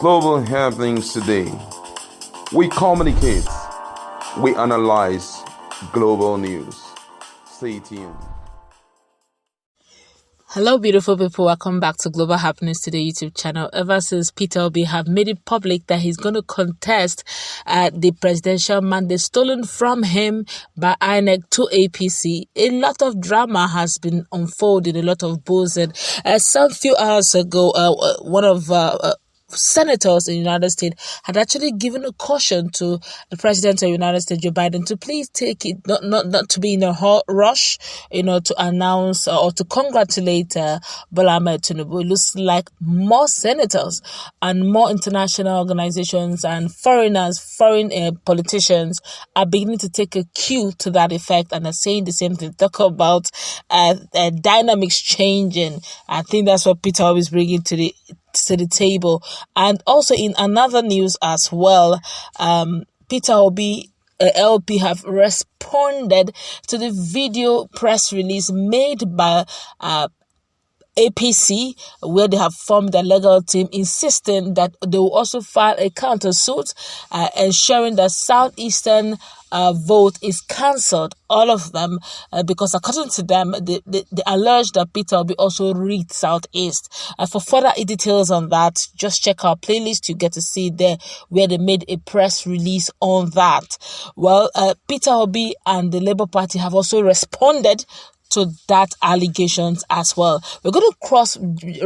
Global happenings today. We communicate, we analyze global news. Stay tuned. Hello, beautiful people. Welcome back to Global Happenings Today YouTube channel. Ever since Peter Obi have made it public that he's going to contest the presidential mandate stolen from him by INEC to APC, a lot of drama has been unfolding, a lot of buzz. And some few hours ago, one of senators in the United States had actually given a caution to the president of the United States, Joe Biden, to please take it, not to be in a rush, to announce or to congratulate Bola Ahmed Tinubu. It looks like more senators and more international organizations and foreign politicians are beginning to take a cue to that effect and are saying the same thing. Talk about dynamics changing. I think that's what Peter Obi is bringing to the table. And also in another news as well, Peter Obi LP have responded to the video press release made by APC, where they have formed a legal team insisting that they will also file a countersuit, ensuring that Southeastern vote is cancelled, all of them, because according to them, they allege that Peter will be also rigged Southeast. For further details on that, just check our playlist. You get to see there where they made a press release on that. Well, Peter Obi and the Labour Party have also responded to that allegations as well. We're going to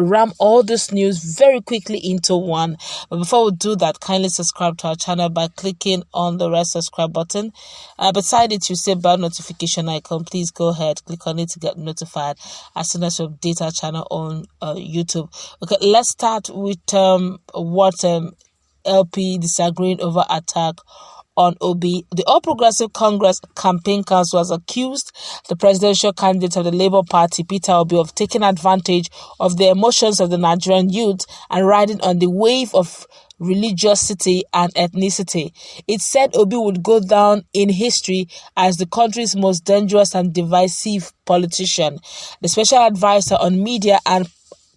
ram all this news very quickly into one. But before we do that, kindly subscribe to our channel by clicking on the red subscribe button. Beside it, you see bell notification icon. Please go ahead, click on it to get notified as soon as we update our channel on YouTube. Okay, let's start with what LP disagreeing over attack on Obi. The All Progressive Congress Campaign Council has accused the presidential candidate of the Labour Party, Peter Obi, of taking advantage of the emotions of the Nigerian youth and riding on the wave of religiosity and ethnicity. It said Obi would go down in history as the country's most dangerous and divisive politician. The special advisor on media and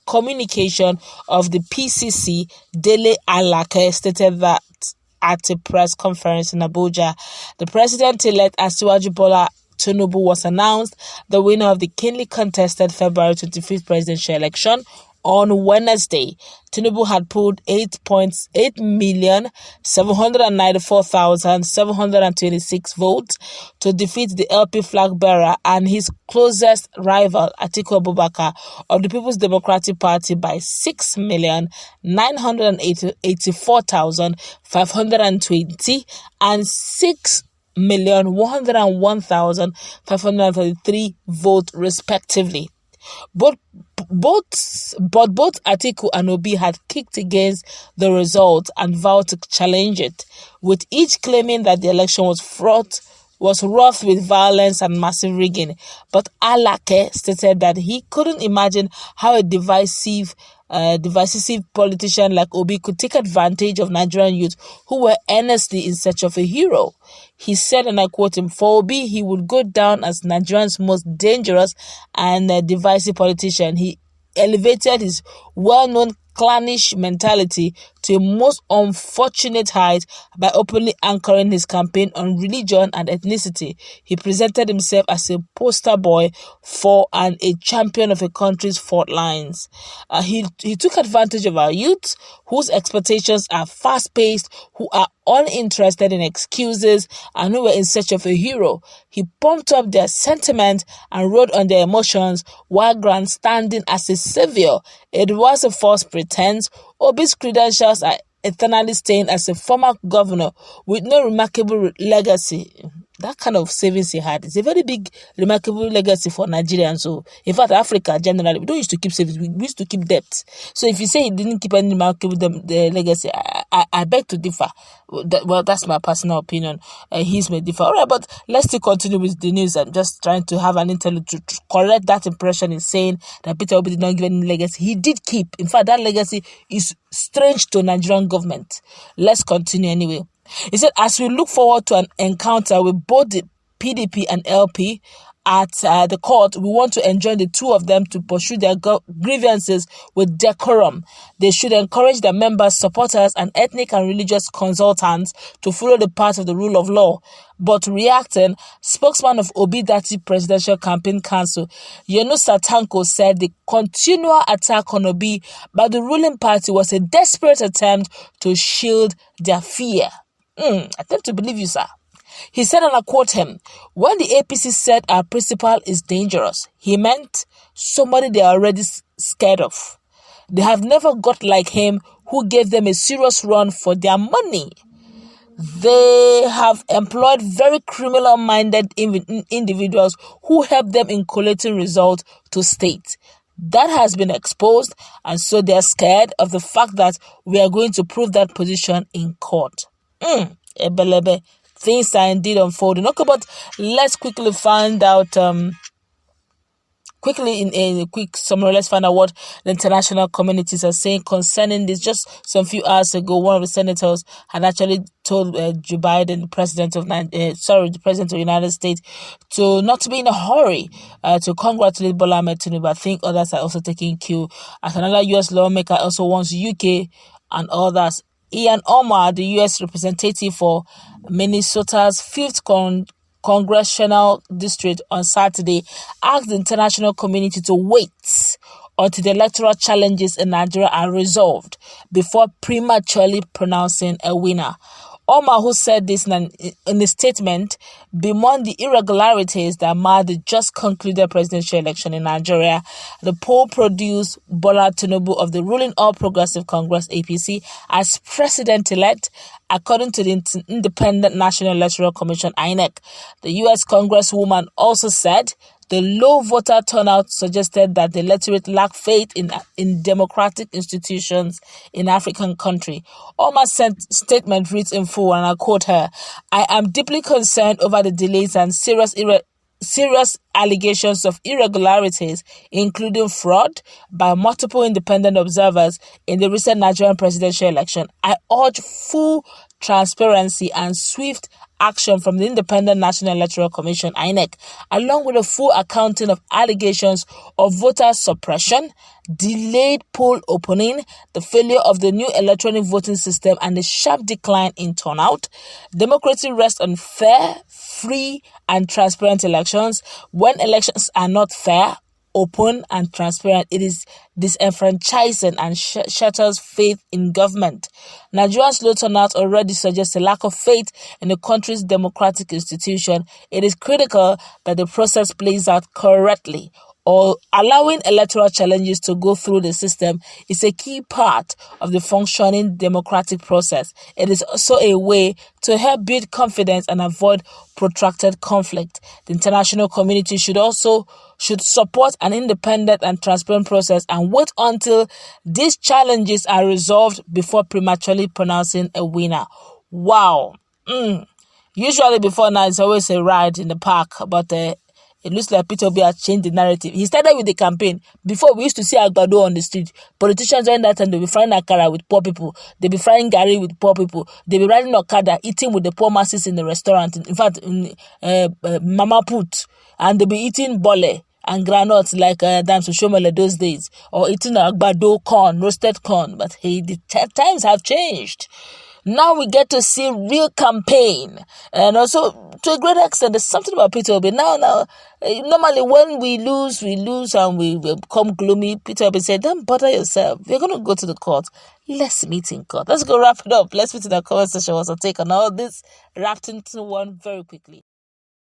communication of the PCC, Dele Alake, stated that at a press conference in Abuja, the president-elect Asiwaju Bola Tinubu was announced the winner of the keenly contested February 25th presidential election on Wednesday. Tinubu had pulled 8,794,726 votes to defeat the LP flag bearer and his closest rival, Atiku Abubakar, of the People's Democratic Party by 6,984,520 and 6,101,533 votes respectively. But both Atiku and Obi had kicked against the result and vowed to challenge it, with each claiming that the election was wrought with violence and massive rigging. But Alake stated that he couldn't imagine how a divisive politician like Obi could take advantage of Nigerian youth who were earnestly in search of a hero. He said, and I quote him, "For Obi, he would go down as Nigeria's most dangerous and divisive politician. He elevated his well-known clannish mentality to a most unfortunate height by openly anchoring his campaign on religion and ethnicity. He presented himself as a poster boy for and a champion of a country's fault lines. He took advantage of our youth, whose expectations are fast-paced, who are uninterested in excuses, and who were in search of a hero. He pumped up their sentiment and rode on their emotions while grandstanding as a savior. It was a false pretense. Obi's credentials are eternally stained as a former governor with no remarkable legacy." That kind of savings he had is a very big, remarkable legacy for Nigerians. So, in fact, Africa generally, we don't used to keep savings, we used to keep debt. So, if you say he didn't keep any remarkable legacy, I beg to differ. Well, that's my personal opinion. His may differ. All right, but let's still continue with the news. I'm just trying to have an interlude to correct that impression in saying that Peter Obi did not give any legacy. He did keep. In fact, that legacy is strange to Nigerian government. Let's continue anyway. He said, as we look forward to an encounter with both the PDP and LP, at the court, we want to enjoin the two of them to pursue their grievances with decorum. They should encourage their members, supporters, and ethnic and religious consultants to follow the path of the rule of law. But reacting, spokesman of Obi-Dati Presidential Campaign Council, Yunusa Tanko, said the continual attack on Obi by the ruling party was a desperate attempt to shield their fear. Attempt to believe you, sir. He said, and I quote him, "When the APC said our principal is dangerous, he meant somebody they are already scared of. They have never got like him who gave them a serious run for their money. They have employed very criminal-minded individuals who help them in collating results to state. That has been exposed, and so they are scared of the fact that we are going to prove that position in court." Ebelebe. Things are indeed unfolding. Okay, but let's quickly find out, in a quick summary, let's find out what the international communities are saying concerning this. Just some few hours ago, one of the senators had actually told Joe Biden, the president of the United States, to not to be in a hurry to congratulate Bola Ahmed Tinubu. I think others are also taking cue, as another U.S. lawmaker also wants UK and others. Ian Omar, the U.S. representative for Minnesota's 5th Congressional District, on Saturday asked the international community to wait until the electoral challenges in Nigeria are resolved before prematurely pronouncing a winner. Omar, who said this in a statement, bemoaned the irregularities that marred the just concluded presidential election in Nigeria. The poll produced Bola Tinubu of the ruling All Progressive Congress (APC) as president-elect, according to the Independent National Electoral Commission (INEC). The U.S. Congresswoman also said the low voter turnout suggested that the electorate lacked faith in democratic institutions in African country. Omar's statement reads in full, and I quote her, "I am deeply concerned over the delays and serious allegations of irregularities, including fraud, by multiple independent observers in the recent Nigerian presidential election. I urge full transparency and swift action from the Independent National Electoral Commission (INEC), along with a full accounting of allegations of voter suppression, delayed poll opening, the failure of the new electronic voting system, and the sharp decline in turnout. Democracy rests on fair, free, and transparent elections. When elections are not fair, open, and transparent, it is disenfranchising and shatters faith in government. Nigeria's low turnout already suggests a lack of faith in the country's democratic institution. It is critical that the process plays out correctly. Or allowing electoral challenges to go through the system is a key part of the functioning democratic process. It is also a way to help build confidence and avoid protracted conflict. The international community should support an independent and transparent process and wait until these challenges are resolved before prematurely pronouncing a winner." Wow. Usually before now, it's always a ride in the park, but it looks like Peter Obi has changed the narrative. He started with the campaign. Before, we used to see Agbado on the street. Politicians during that time, they'll be frying akara with poor people. They'll be frying gari with poor people. They'll be riding Okada, eating with the poor masses in the restaurant. In fact, Mama Put. And they'll be eating bole and granuts like Dams Oshomole those days. Or eating Agbado corn, roasted corn. But hey, the times have changed. Now we get to see real campaign. And also, to a great extent, there's something about Peter Obi. Now, normally when we lose and we become gloomy, Peter Obi said, "Don't bother yourself. We're going to go to the court. Let's meet in court." Let's go wrap it up. Let's meet in the comment section. What's your take on all this? Wrapped into one very quickly.